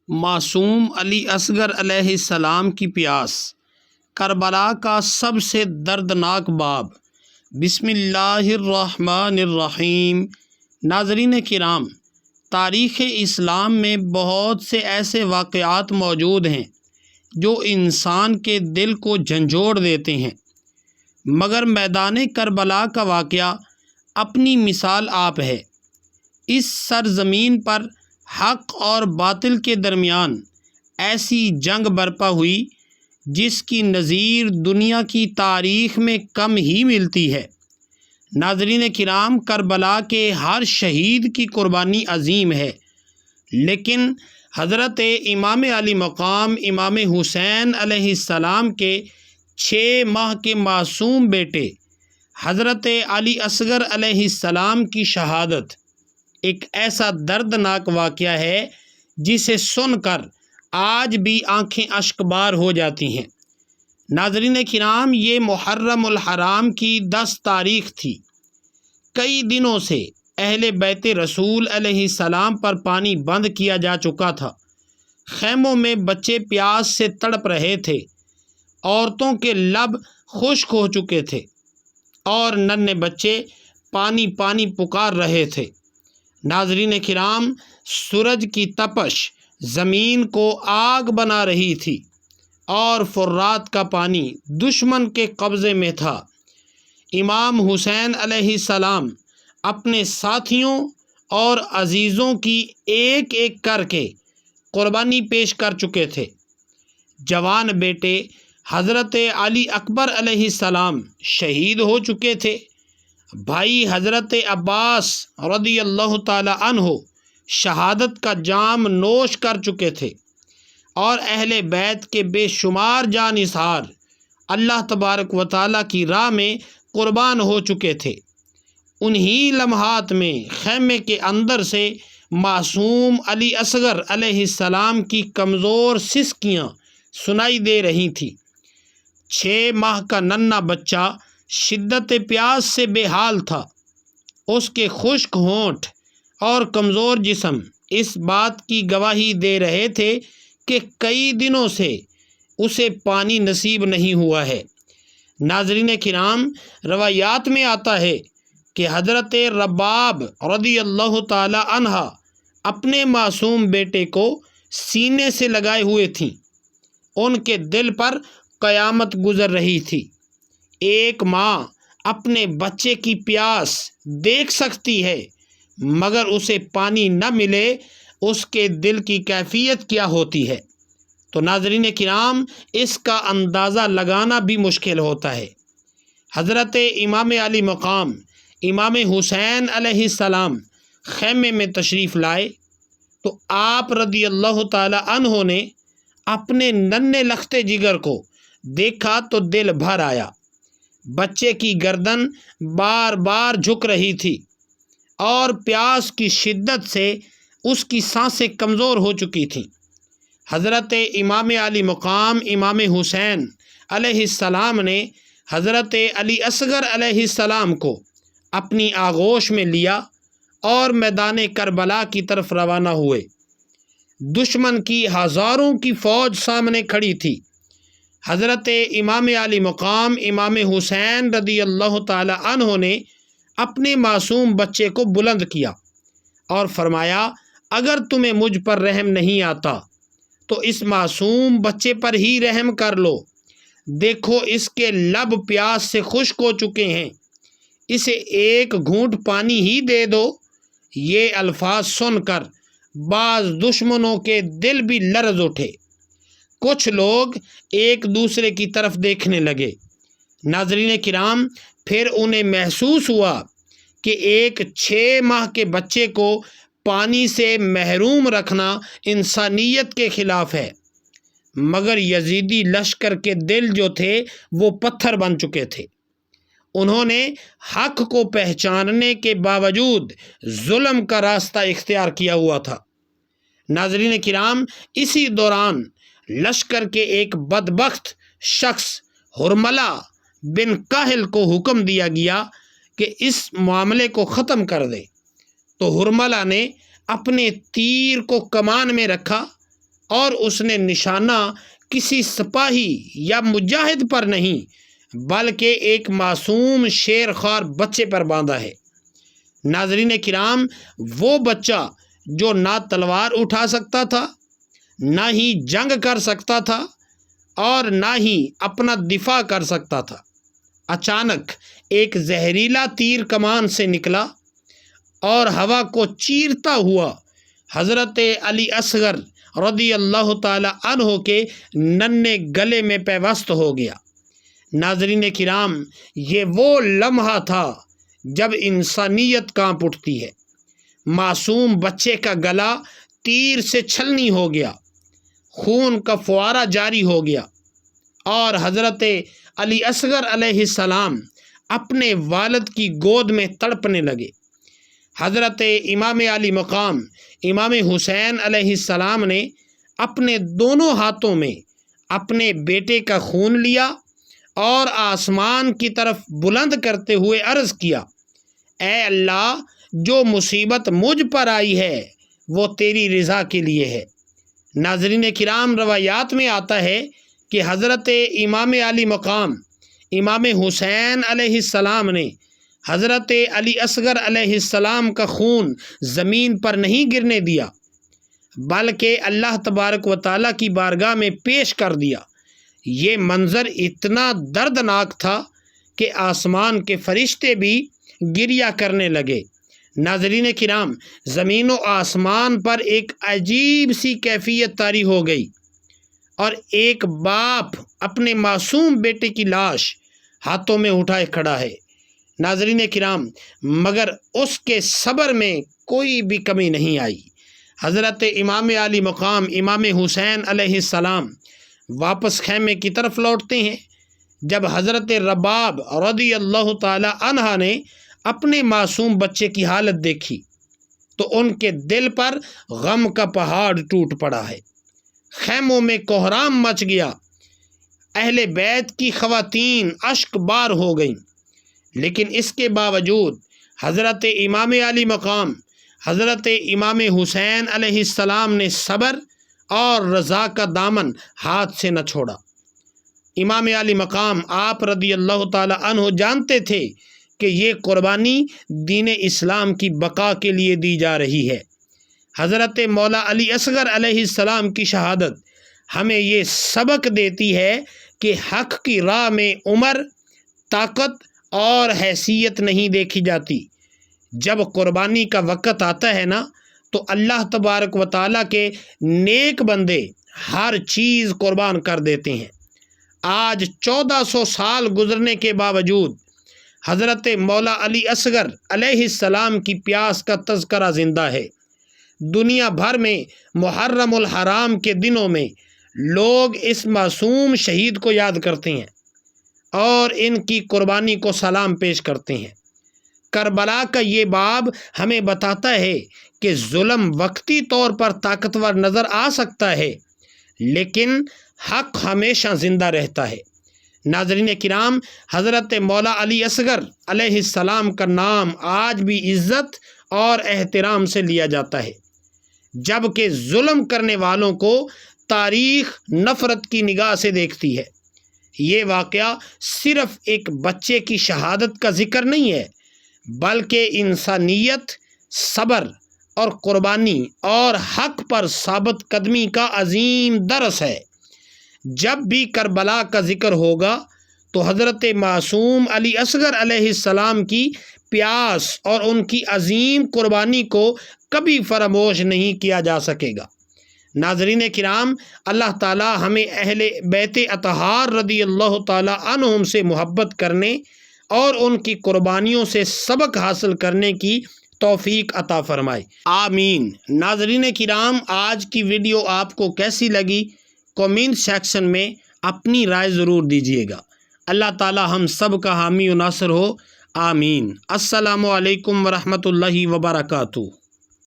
معصوم علی اصغر علیہ السلام کی پیاس، کربلا کا سب سے دردناک باب۔ بسم اللہ الرحمن الرحیم۔ ناظرین کرام، تاریخ اسلام میں بہت سے ایسے واقعات موجود ہیں جو انسان کے دل کو جھنجھوڑ دیتے ہیں، مگر میدان کربلا کا واقعہ اپنی مثال آپ ہے۔ اس سرزمین پر حق اور باطل کے درمیان ایسی جنگ برپا ہوئی جس کی نظیر دنیا کی تاریخ میں کم ہی ملتی ہے۔ ناظرین کرام، کربلا کے ہر شہید کی قربانی عظیم ہے، لیکن حضرت امام علی مقام امام حسین علیہ السلام کے 6 ماہ کے معصوم بیٹے حضرت علی اصغر علیہ السلام کی شہادت ایک ایسا دردناک واقعہ ہے جسے سن کر آج بھی آنکھیں اشکبار ہو جاتی ہیں۔ ناظرین کرام، یہ محرم الحرام کی 10 تاریخ تھی۔ کئی دنوں سے اہل بیت رسول علیہ السلام پر پانی بند کیا جا چکا تھا۔ خیموں میں بچے پیاس سے تڑپ رہے تھے، عورتوں کے لب خشک ہو چکے تھے اور ننھے بچے پانی پانی پکار رہے تھے۔ ناظرین کرام، سورج کی تپش زمین کو آگ بنا رہی تھی اور فرات کا پانی دشمن کے قبضے میں تھا۔ امام حسین علیہ السلام اپنے ساتھیوں اور عزیزوں کی ایک ایک کر کے قربانی پیش کر چکے تھے۔ جوان بیٹے حضرت علی اکبر علیہ السلام شہید ہو چکے تھے۔ بھائی حضرت عباس رضی اللہ تعالی عنہ شہادت کا جام نوش کر چکے تھے، اور اہل بیت کے بے شمار جانثار اللہ تبارک و تعالی کی راہ میں قربان ہو چکے تھے۔ انہی لمحات میں خیمے کے اندر سے معصوم علی اصغر علیہ السلام کی کمزور سسکیاں سنائی دے رہی تھیں۔ 6 ماہ کا ننھا بچہ شدت پیاس سے بے حال تھا۔ اس کے خشک ہونٹ اور کمزور جسم اس بات کی گواہی دے رہے تھے کہ کئی دنوں سے اسے پانی نصیب نہیں ہوا ہے۔ ناظرین کرام، روایات میں آتا ہے کہ حضرت رباب رضی اللہ تعالی عنہا اپنے معصوم بیٹے کو سینے سے لگائے ہوئے تھیں۔ ان کے دل پر قیامت گزر رہی تھی۔ ایک ماں اپنے بچے کی پیاس دیکھ سکتی ہے، مگر اسے پانی نہ ملے، اس کے دل کی کیفیت کیا ہوتی ہے؟ تو ناظرین کرام، اس کا اندازہ لگانا بھی مشکل ہوتا ہے۔ حضرت امام علی مقام امام حسین علیہ السلام خیمے میں تشریف لائے تو آپ رضی اللہ تعالی عنہ نے اپنے ننھے لختے جگر کو دیکھا تو دل بھر آیا۔ بچے کی گردن بار بار جھک رہی تھی اور پیاس کی شدت سے اس کی سانسیں کمزور ہو چکی تھیں۔ حضرت امام علی مقام امام حسین علیہ السلام نے حضرت علی اصغر علیہ السلام کو اپنی آغوش میں لیا اور میدان کربلا کی طرف روانہ ہوئے۔ دشمن کی ہزاروں کی فوج سامنے کھڑی تھی۔ حضرت امام علی مقام امام حسین رضی اللہ تعالی عنہ نے اپنے معصوم بچے کو بلند کیا اور فرمایا، اگر تمہیں مجھ پر رحم نہیں آتا تو اس معصوم بچے پر ہی رحم کر لو۔ دیکھو، اس کے لب پیاس سے خشک ہو چکے ہیں، اسے ایک گھونٹ پانی ہی دے دو۔ یہ الفاظ سن کر بعض دشمنوں کے دل بھی لرز اٹھے۔ کچھ لوگ ایک دوسرے کی طرف دیکھنے لگے۔ ناظرین کرام، پھر انہیں محسوس ہوا کہ ایک 6 ماہ کے بچے کو پانی سے محروم رکھنا انسانیت کے خلاف ہے، مگر یزیدی لشکر کے دل جو تھے وہ پتھر بن چکے تھے۔ انہوں نے حق کو پہچاننے کے باوجود ظلم کا راستہ اختیار کیا ہوا تھا۔ ناظرین کرام، اسی دوران لشکر کے ایک بدبخت شخص حرملہ بن کاہل کو حکم دیا گیا کہ اس معاملے کو ختم کر دے۔ تو حرملہ نے اپنے تیر کو کمان میں رکھا اور اس نے نشانہ کسی سپاہی یا مجاہد پر نہیں بلکہ ایک معصوم شیر خوار بچے پر باندھا ہے۔ ناظرین کرام، وہ بچہ جو نہ تلوار اٹھا سکتا تھا، نہ ہی جنگ کر سکتا تھا اور نہ ہی اپنا دفاع کر سکتا تھا، اچانک ایک زہریلا تیر کمان سے نکلا اور ہوا کو چیرتا ہوا حضرت علی اصغر رضی اللہ تعالی عنہ کے ننھے گلے میں پیوست ہو گیا۔ ناظرین کرام، یہ وہ لمحہ تھا جب انسانیت کانپ اٹھتی ہے۔ معصوم بچے کا گلا تیر سے چھلنی ہو گیا، خون کا فوارہ جاری ہو گیا اور حضرت علی اصغر علیہ السلام اپنے والد کی گود میں تڑپنے لگے۔ حضرت امام علی مقام امام حسین علیہ السلام نے اپنے دونوں ہاتھوں میں اپنے بیٹے کا خون لیا اور آسمان کی طرف بلند کرتے ہوئے عرض کیا، اے اللہ، جو مصیبت مجھ پر آئی ہے وہ تیری رضا کے لیے ہے۔ ناظرین کرام، روایات میں آتا ہے کہ حضرت امام علی مقام امام حسین علیہ السلام نے حضرت علی اصغر علیہ السلام کا خون زمین پر نہیں گرنے دیا بلکہ اللہ تبارک و تعالیٰ کی بارگاہ میں پیش کر دیا۔ یہ منظر اتنا دردناک تھا کہ آسمان کے فرشتے بھی گریہ کرنے لگے۔ ناظرین کرام، زمین و آسمان پر ایک عجیب سی کیفیت طاری ہو گئی اور ایک باپ اپنے معصوم بیٹے کی لاش ہاتھوں میں اٹھائے کھڑا ہے۔ ناظرین کرام، مگر اس کے صبر میں کوئی بھی کمی نہیں آئی۔ حضرت امام علی مقام امام حسین علیہ السلام واپس خیمے کی طرف لوٹتے ہیں۔ جب حضرت رباب رضی اللہ تعالی عنہ نے اپنے معصوم بچے کی حالت دیکھی تو ان کے دل پر غم کا پہاڑ ٹوٹ پڑا ہے۔ خیموں میں کوہرام مچ گیا، اہل بیت کی خواتین اشک بار ہو گئیں، لیکن اس کے باوجود حضرت امام علی مقام حضرت امام حسین علیہ السلام نے صبر اور رضا کا دامن ہاتھ سے نہ چھوڑا۔ امام علی مقام آپ رضی اللہ تعالی عنہ جانتے تھے کہ یہ قربانی دین اسلام کی بقا کے لیے دی جا رہی ہے۔ حضرت مولا علی اصغر علیہ السلام کی شہادت ہمیں یہ سبق دیتی ہے کہ حق کی راہ میں عمر، طاقت اور حیثیت نہیں دیکھی جاتی۔ جب قربانی کا وقت آتا ہے نا تو اللہ تبارک و تعالیٰ کے نیک بندے ہر چیز قربان کر دیتے ہیں۔ آج 1400 سال گزرنے کے باوجود حضرت مولا علی اصغر علیہ السلام کی پیاس کا تذکرہ زندہ ہے۔ دنیا بھر میں محرم الحرام کے دنوں میں لوگ اس معصوم شہید کو یاد کرتے ہیں اور ان کی قربانی کو سلام پیش کرتے ہیں۔ کربلا کا یہ باب ہمیں بتاتا ہے کہ ظلم وقتی طور پر طاقتور نظر آ سکتا ہے لیکن حق ہمیشہ زندہ رہتا ہے۔ ناظرین کرام، حضرت مولا علی اصغر علیہ السلام کا نام آج بھی عزت اور احترام سے لیا جاتا ہے، جبکہ ظلم کرنے والوں کو تاریخ نفرت کی نگاہ سے دیکھتی ہے۔ یہ واقعہ صرف ایک بچے کی شہادت کا ذکر نہیں ہے بلکہ انسانیت، صبر اور قربانی اور حق پر ثابت قدمی کا عظیم درس ہے۔ جب بھی کربلا کا ذکر ہوگا تو حضرت معصوم علی اصغر علیہ السلام کی پیاس اور ان کی عظیم قربانی کو کبھی فراموش نہیں کیا جا سکے گا۔ ناظرین کرام، اللہ تعالی ہمیں اہل بیت اطہار رضی اللہ تعالی عنہم سے محبت کرنے اور ان کی قربانیوں سے سبق حاصل کرنے کی توفیق عطا فرمائے، آمین۔ ناظرین کرام، آج کی ویڈیو آپ کو کیسی لگی کامنٹ سیکشن میں اپنی رائے ضرور دیجیے گا۔ اللہ تعالی ہم سب کا حامی و ناصر ہو، آمین۔ السلام علیکم ورحمۃ اللہ وبرکاتہ۔